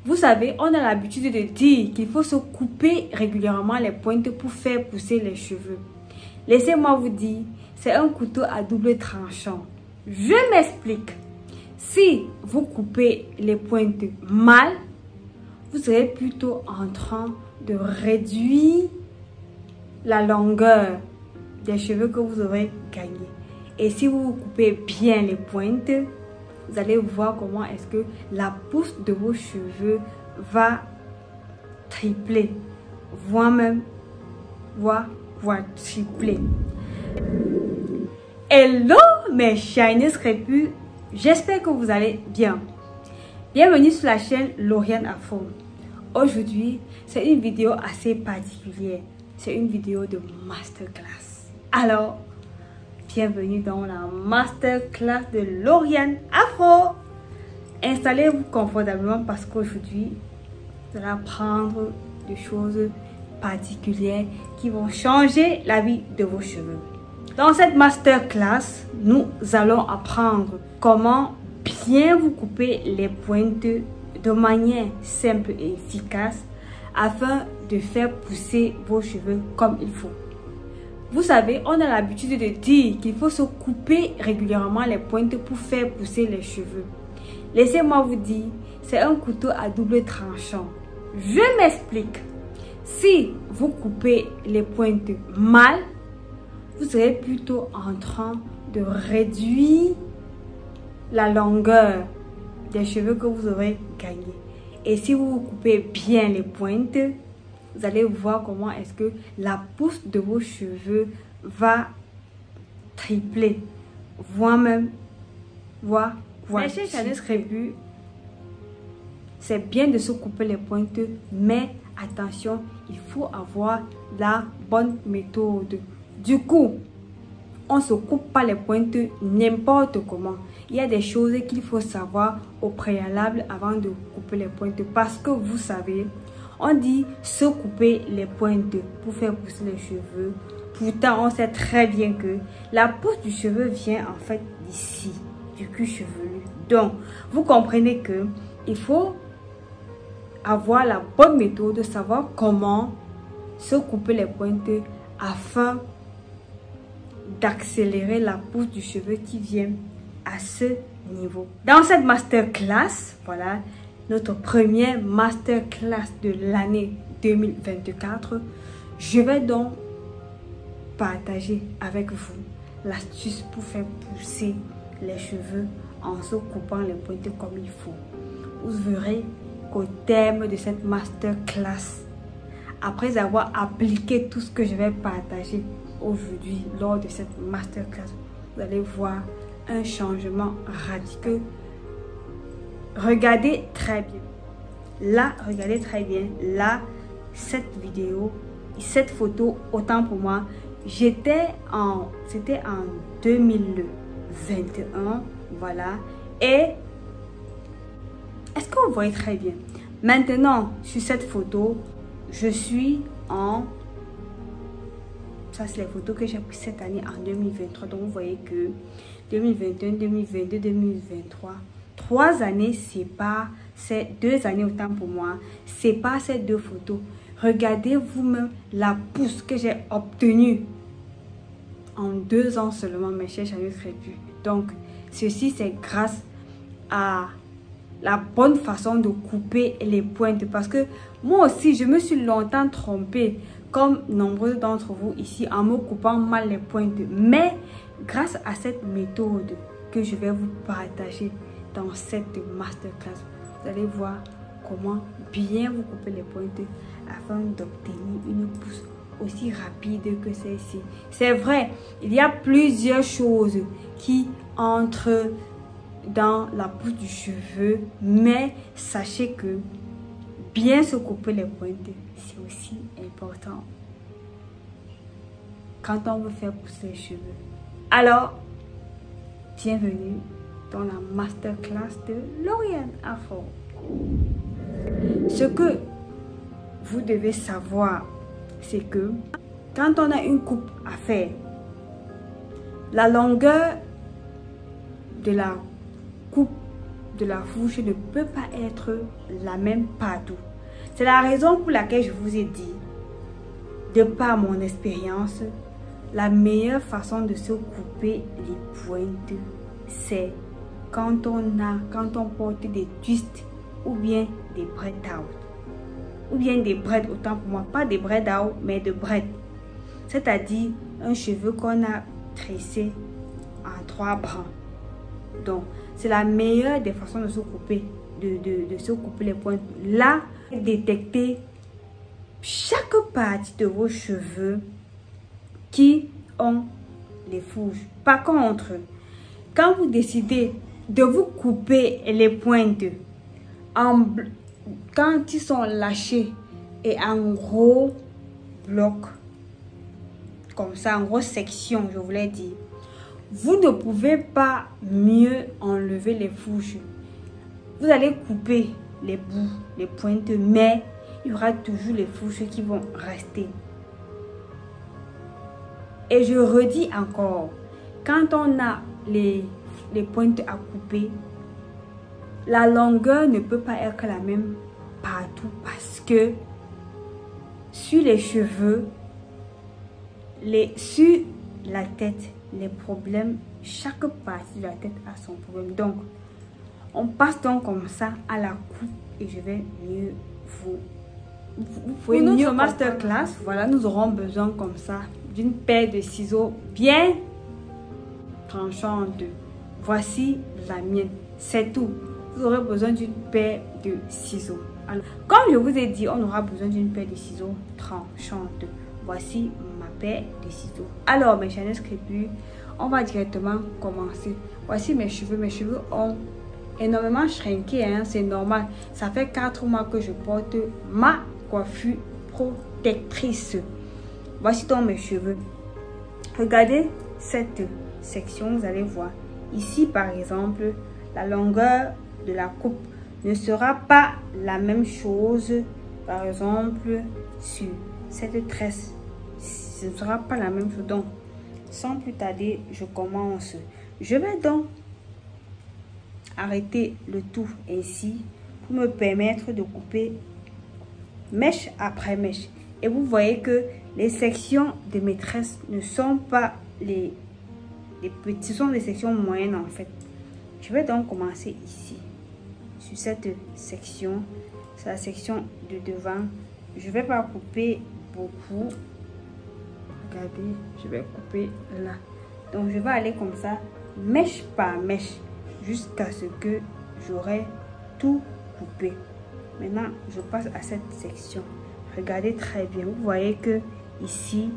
Vous savez, on a l'habitude de dire qu'il faut se couper régulièrement les pointes pour faire pousser les cheveux. Laissez-moi vous dire, c'est un couteau à double tranchant. Je m'explique. Si vous coupez les pointes mal, vous serez plutôt en train de réduire la longueur des cheveux que vous aurez gagné. Et si vous coupez bien les pointes, vous allez voir comment est-ce que la pousse de vos cheveux va tripler, voire quadrupler. Hello mes shiny crépus, j'espère que vous allez bien. Bienvenue sur la chaîne Lauriane Afro. Aujourd'hui, c'est une vidéo assez particulière. C'est une vidéo de masterclass. Alors, bienvenue dans la masterclass de Lauriane Afro. Installez-vous confortablement parce qu'aujourd'hui, vous allez apprendre des choses particulières qui vont changer la vie de vos cheveux. Dans cette masterclass, nous allons apprendre comment bien vous couper les pointes de manière simple et efficace afin de faire pousser vos cheveux comme il faut. Vous savez, on a l'habitude de dire qu'il faut se couper régulièrement les pointes pour faire pousser les cheveux. Laissez-moi vous dire, c'est un couteau à double tranchant. Je m'explique. Si vous coupez les pointes mal, vous serez plutôt en train de réduire la longueur des cheveux que vous aurez gagné. Et si vous coupez bien les pointes, vous allez voir comment est-ce que la pousse de vos cheveux va tripler, voire quadrupler. C'est bien de se couper les pointes, mais attention, il faut avoir la bonne méthode. Du coup, on ne se coupe pas les pointes n'importe comment. Il y a des choses qu'il faut savoir au préalable avant de couper les pointes. Parce que vous savez, on dit se couper les pointes pour faire pousser les cheveux. Pourtant, on sait très bien que la pousse du cheveu vient en fait d'ici, du cuir chevelu. Donc, vous comprenez que il faut avoir la bonne méthode de savoir comment se couper les pointes afin d'accélérer la pousse du cheveu qui vient à ce niveau. Dans cette masterclass, voilà, notre première masterclass de l'année 2024, je vais donc partager avec vous l'astuce pour faire pousser les cheveux en se coupant les pointes comme il faut. Vous verrez qu'au terme de cette masterclass, après avoir appliqué tout ce que je vais partager aujourd'hui lors de cette masterclass, vous allez voir un changement radical. Regardez très bien. Là, regardez très bien. Là, cette vidéo, cette photo, autant pour moi, c'était en 2021. Voilà. Et est-ce que vous voyez très bien? Maintenant, sur cette photo, je suis en... Ça, c'est les photos que j'ai prises cette année en 2023. Donc, vous voyez que 2021, 2022, 2023, 3 années, c'est pas ces 2 années autant pour moi. C'est pas ces 2 photos. Regardez vous-même la pousse que j'ai obtenue en 2 ans seulement, mes chers cheveux crépus. Donc, ceci, c'est grâce à la bonne façon de couper les pointes. Parce que moi aussi, je me suis longtemps trompée, comme nombreux d'entre vous ici, en me coupant mal les pointes. Mais grâce à cette méthode que je vais vous partager dans cette masterclass, vous allez voir comment bien vous couper les pointes afin d'obtenir une pousse aussi rapide que celle-ci. C'est vrai, il y a plusieurs choses qui entrent dans la pousse du cheveu, mais sachez que bien se couper les pointes, c'est aussi important quand on veut faire pousser les cheveux. Alors, bienvenue dans la masterclass de Lauriane Afro. Ce que vous devez savoir, c'est que quand on a une coupe à faire, la longueur de la coupe de la fourche ne peut pas être la même partout. C'est la raison pour laquelle je vous ai dit, de par mon expérience, la meilleure façon de se couper les pointes, c'est quand on porte des twists ou bien des bread out. Ou bien des braids, autant pour moi, pas des bread out, mais de bread. C'est-à-dire un cheveu qu'on a tressé en 3 brins. Donc, c'est la meilleure des façons de se couper, de se couper les pointes. Là, détectez chaque partie de vos cheveux qui ont les fourches. Par contre, quand vous décidez de vous couper les pointes quand ils sont lâchés et en gros bloc, comme ça, en grosse section, je voulais dire, vous ne pouvez pas mieux enlever les fourches. Vous allez couper les bouts, les pointes, mais il y aura toujours les fourches qui vont rester. Et je redis encore, quand on a les pointes à couper, la longueur ne peut pas être la même partout parce que sur les cheveux, sur la tête, les problèmes, chaque partie de la tête a son problème. Donc, on passe donc comme ça à la coupe et je vais mieux vous pouvez mieux notre masterclass. Voilà, nous aurons besoin comme ça d'une paire de ciseaux bien tranchante. Voici la mienne, c'est tout. Vous aurez besoin d'une paire de ciseaux. Alors, comme je vous ai dit, on aura besoin d'une paire de ciseaux tranchantes. Voici ma paire de ciseaux. Alors, mes chers crépus, on va directement commencer. Voici mes cheveux. Mes cheveux ont énormément shrinké, hein, c'est normal. Ça fait 4 mois que je porte ma coiffure protectrice. Voici donc mes cheveux. Regardez cette section, vous allez voir. Ici, par exemple, la longueur de la coupe ne sera pas la même chose, par exemple, sur cette tresse. Ce ne sera pas la même chose. Donc, sans plus tarder, je commence. Je vais donc arrêter le tout ainsi pour me permettre de couper mèche après mèche. Et vous voyez que les sections de mes tresses ne sont pas les petites, ce sont des sections moyennes en fait. Je vais donc commencer ici, sur cette section. C'est la section de devant. Je ne vais pas couper beaucoup. Regardez, je vais couper là. Donc je vais aller comme ça, mèche par mèche, jusqu'à ce que j'aurai tout coupé. Maintenant, je passe à cette section. Regardez très bien. Vous voyez que ici,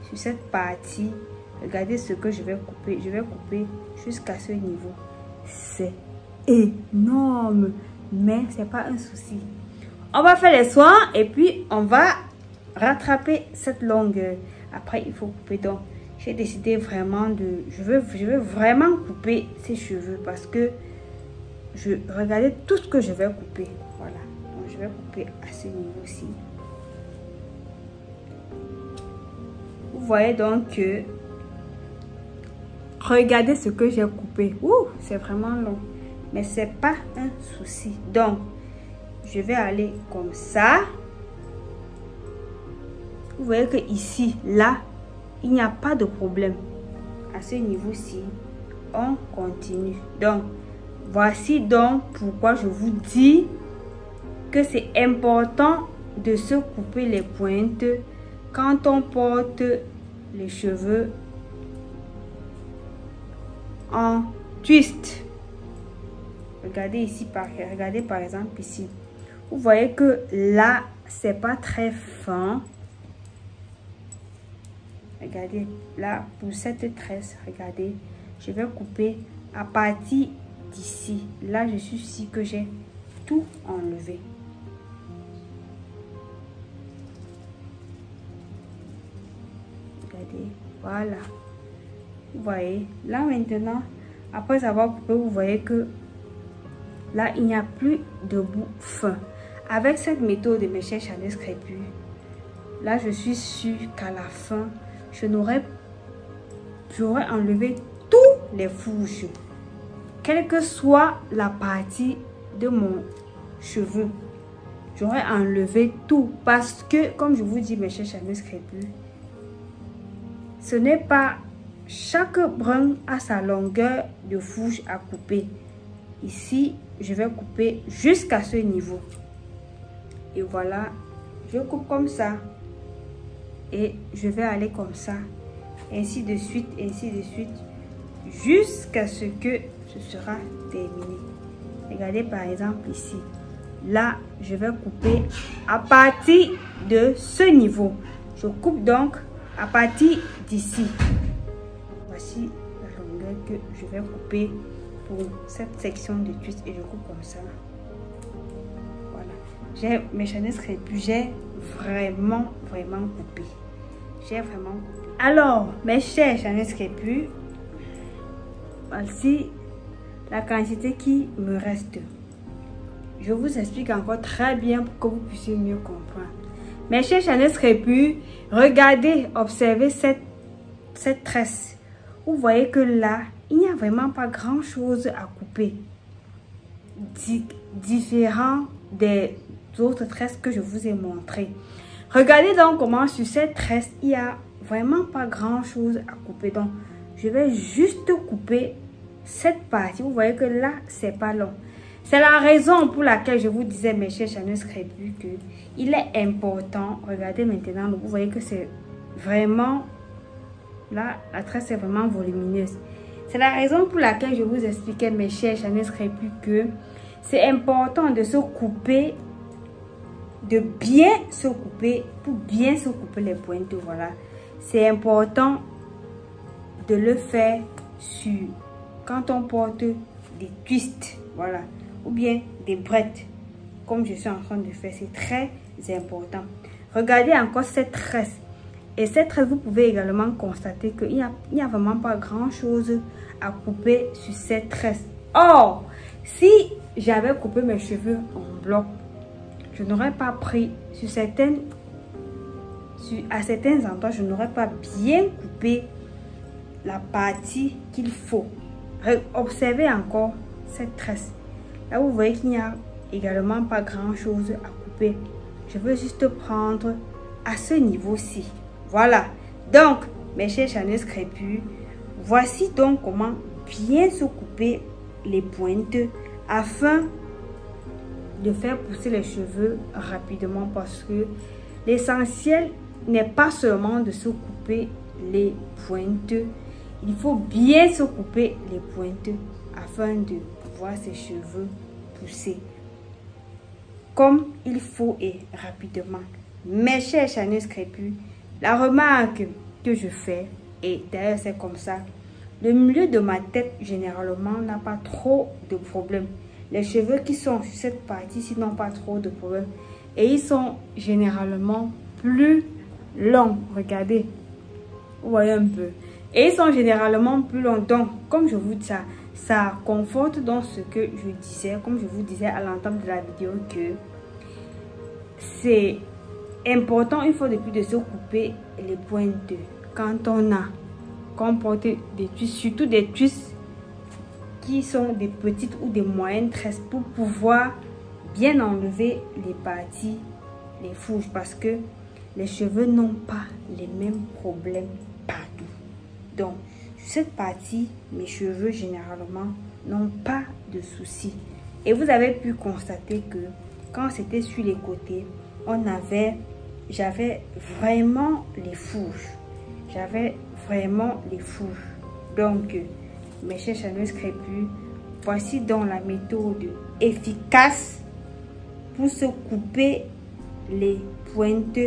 sur cette partie, regardez ce que je vais couper. Je vais couper jusqu'à ce niveau. C'est énorme, mais c'est pas un souci. On va faire les soins et puis on va rattraper cette longueur. Après, il faut couper. Donc, j'ai décidé vraiment de... Je veux vraiment couper ces cheveux parce que regardez tout ce que je vais couper. Voilà. Donc, je vais couper à ce niveau-ci. Vous voyez donc que... Regardez ce que j'ai coupé. Ouh, c'est vraiment long. Mais c'est pas un souci. Donc, je vais aller comme ça. Vous voyez que ici, là, il n'y a pas de problème. À ce niveau-ci, on continue. Donc, voici donc pourquoi je vous dis que c'est important de se couper les pointes quand on porte les cheveux en twist. Regardez ici, regardez par exemple ici. Vous voyez que là, c'est pas très fin. Regardez, là, pour cette tresse, regardez, je vais couper à partir d'ici. Là, je suis sûre que j'ai tout enlevé. Regardez, voilà. Vous voyez, là maintenant, après avoir coupé, vous voyez que là, il n'y a plus de bout fin. Avec cette méthode de mes chers Chanel crépus, là, je suis sûre qu'à la fin, j'aurais enlevé tous les fourches. quelle que soit la partie de mon cheveu, j'aurais enlevé tout parce que, comme je vous dis, mes chers charmeuses crépus, ce n'est pas chaque brun à sa longueur de fourche à couper. Ici, je vais couper jusqu'à ce niveau. Et voilà, je coupe comme ça. Et je vais aller comme ça. Ainsi de suite, jusqu'à ce que ce sera terminé. Regardez par exemple ici. Là, je vais couper à partir de ce niveau. Je coupe donc à partir d'ici. Voici la longueur que je vais couper pour cette section de twist et je coupe comme ça. Voilà. J'ai mes charneuses crépus, j'ai vraiment coupé. J'ai vraiment coupé. Alors, mes chers charneuses crépus, voici la quantité qui me reste. Je vous explique encore très bien pour que vous puissiez mieux comprendre. Mes chers charneuses crépus, regardez, observez cette tresse. Vous voyez que là, il n'y a vraiment pas grand chose à couper. Différent des autres tresses que je vous ai montrées. Regardez donc comment sur cette tresse, il n'y a vraiment pas grand chose à couper. Donc, je vais juste couper cette partie. Vous voyez que là, c'est pas long. C'est la raison pour laquelle je vous disais, mes chers charneuses crépus, que il est important. Regardez maintenant, vous voyez que c'est vraiment... Là, la tresse est vraiment volumineuse. C'est la raison pour laquelle je vous expliquais, mes chers charneuses crépus, que c'est important de se couper, de bien se couper, pour bien se couper les pointes. Voilà. C'est important de le faire sur quand on porte des twists. Voilà. Ou bien des brettes, comme je suis en train de faire. C'est très important. Regardez encore cette tresse. Et cette tresse, vous pouvez également constater qu'il n'y a vraiment pas grand chose à couper sur cette tresse. Or, si j'avais coupé mes cheveux en bloc, je n'aurais pas pris à certains endroits, je n'aurais pas bien coupé la partie qu'il faut. Observez encore cette tresse. Là, vous voyez qu'il n'y a également pas grand chose à couper. Je veux juste prendre à ce niveau-ci. Voilà. Donc, mes chers charneuses crépus, voici donc comment bien se couper les pointes afin de faire pousser les cheveux rapidement, parce que l'essentiel n'est pas seulement de se couper les pointes. Il faut bien se couper les pointes afin de voir ses cheveux pousser comme il faut et rapidement. Mes chers charneuses crépus, la remarque que je fais, et d'ailleurs c'est comme ça, le milieu de ma tête généralement n'a pas trop de problèmes. Les cheveux qui sont sur cette partie-ci n'ont pas trop de problèmes. Et ils sont généralement plus longs. Regardez. Vous voyez un peu. Et ils sont généralement plus longs. Donc, comme je vous dis ça conforte dans ce que je disais, comme je vous disais à l'entame de la vidéo, que c'est important une fois de plus de se couper les pointes quand on porte des twists, surtout des twists qui sont des petites ou des moyennes tresses, pour pouvoir bien enlever les parties, les fourches, parce que les cheveux n'ont pas les mêmes problèmes partout. Donc, sur cette partie, mes cheveux généralement n'ont pas de soucis. Et vous avez pu constater que quand c'était sur les côtés, j'avais vraiment les fourches. J'avais vraiment les fourches. Donc, mes chers charneuses crépus, voici donc la méthode efficace pour se couper les pointes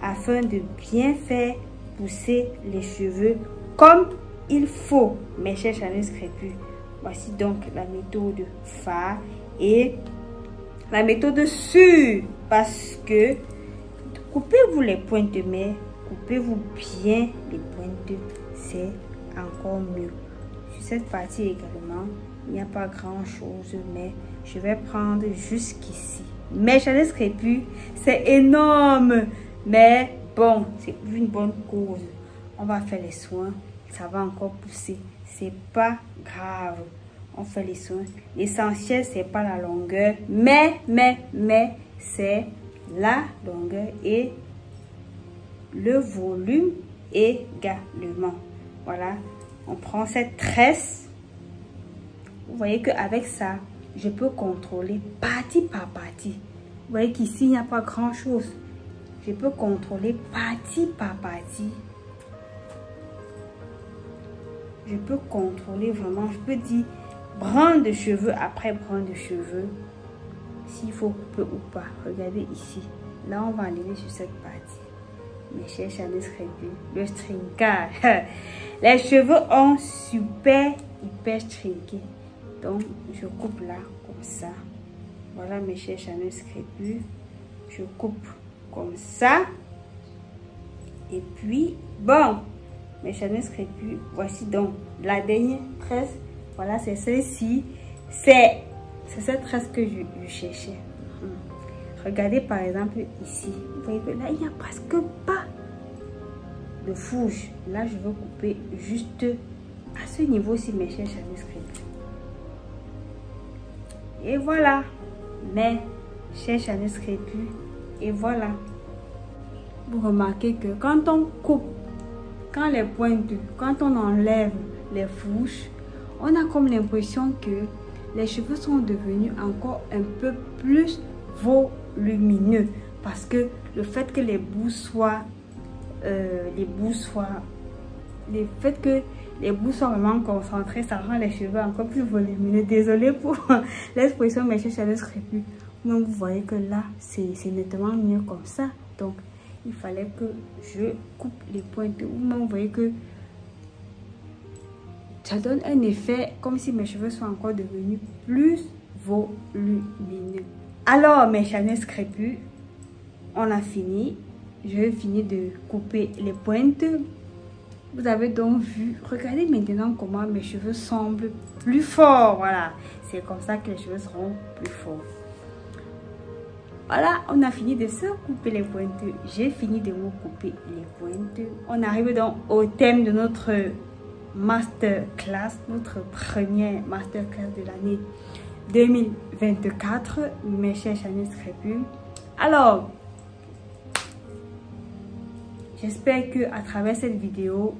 afin de bien faire pousser les cheveux comme il faut, mes chers charneuses crépus. Voici donc la méthode phare et la méthode sûre, parce que coupez-vous les pointes, mais coupez-vous bien les pointes, c'est encore mieux. Sur cette partie également, il n'y a pas grand chose, mais je vais prendre jusqu'ici. Mes charneuses crépus, c'est énorme, mais bon, c'est pour une bonne cause. On va faire les soins, ça va encore pousser, c'est pas grave. on fait les soins. L'essentiel, c'est pas la longueur, mais c'est la longueur et le volume également. Voilà, on prend cette tresse. Vous voyez qu'avec ça, je peux contrôler partie par partie. Vous voyez qu'ici, il n'y a pas grand-chose. Je peux contrôler partie par partie. Je peux contrôler vraiment, je peux dire brin de cheveux après brin de cheveux. S'il faut couper ou pas. Regardez ici. Là, on va enlever sur cette partie. Mes chers Chanel Crépus, le strinkage. Les cheveux ont hyper strinké. Donc, je coupe là, comme ça. Voilà mes chers Chanel Crépus. Je coupe comme ça. Et puis, bon, mes Chanel Crépus, voici donc la dernière tresse. Voilà, c'est celle-ci. C'est cette tresse que je cherchais. Regardez par exemple ici. Vous voyez que là, il n'y a presque pas de fourche. Là, je veux couper juste à ce niveau-ci, mes chers Chanel Crépus. Et voilà, mes chers Chanel Crépus. Et voilà. Vous remarquez que quand on coupe, quand les pointes, quand on enlève les fourches, on a comme l'impression que les cheveux sont devenus encore un peu plus volumineux. Parce que le fait que les bouts soient vraiment concentrés, ça rend les cheveux encore plus volumineux. Désolée pour l'expression, mes chers Chanel Crépus. Donc vous voyez que là, c'est nettement mieux comme ça. Donc il fallait que je coupe les pointes. Vous voyez que ça donne un effet comme si mes cheveux sont encore devenus plus volumineux. Alors mes Chanel Crépus, on a fini. Je finis de couper les pointes. Vous avez donc vu. Regardez maintenant comment mes cheveux semblent plus forts. Voilà, c'est comme ça que les cheveux seront plus forts. Voilà, on a fini de se couper les pointes. J'ai fini de me couper les pointes. On arrive donc au thème de notre masterclass, notre première masterclass de l'année 2024, mes chers Chanel Crépus. Alors, j'espère que à travers cette vidéo,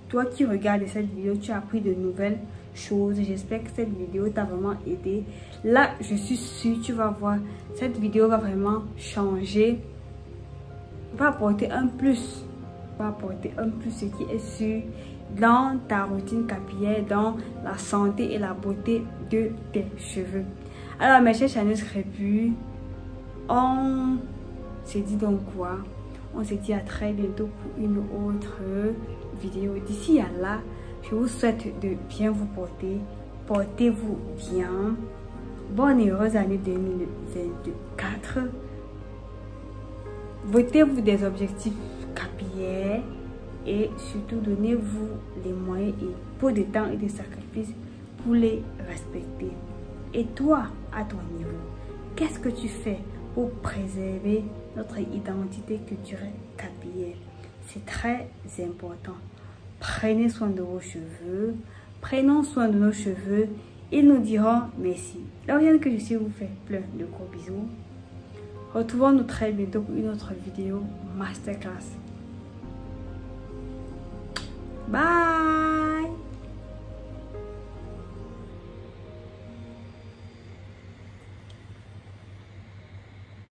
toi qui regardes cette vidéo, tu as appris de nouvelles choses. J'espère que cette vidéo t'a vraiment aidé. Là, je suis sûre, tu vas voir, cette vidéo va vraiment changer, va apporter un plus, ce qui est sûr dans ta routine capillaire, dans la santé et la beauté de tes cheveux. Alors mes chers Chanel Crépus, on se dit donc quoi? On se dit à très bientôt pour une autre vidéo. D'ici à là, je vous souhaite de bien vous porter. Portez-vous bien. Bonne et heureuse année 2024. Votez-vous des objectifs capillaires et surtout donnez-vous les moyens et peu de temps et de sacrifices pour les respecter. Et toi, à ton niveau, qu'est-ce que tu fais pour préserver notre identité culturelle capillaire? C'est très important. Prenez soin de vos cheveux. Prenons soin de nos cheveux. Ils nous diront merci. Lauriane que je suis vous fait plein de gros bisous. Retrouvons-nous très bientôt pour une autre vidéo masterclass. Bye.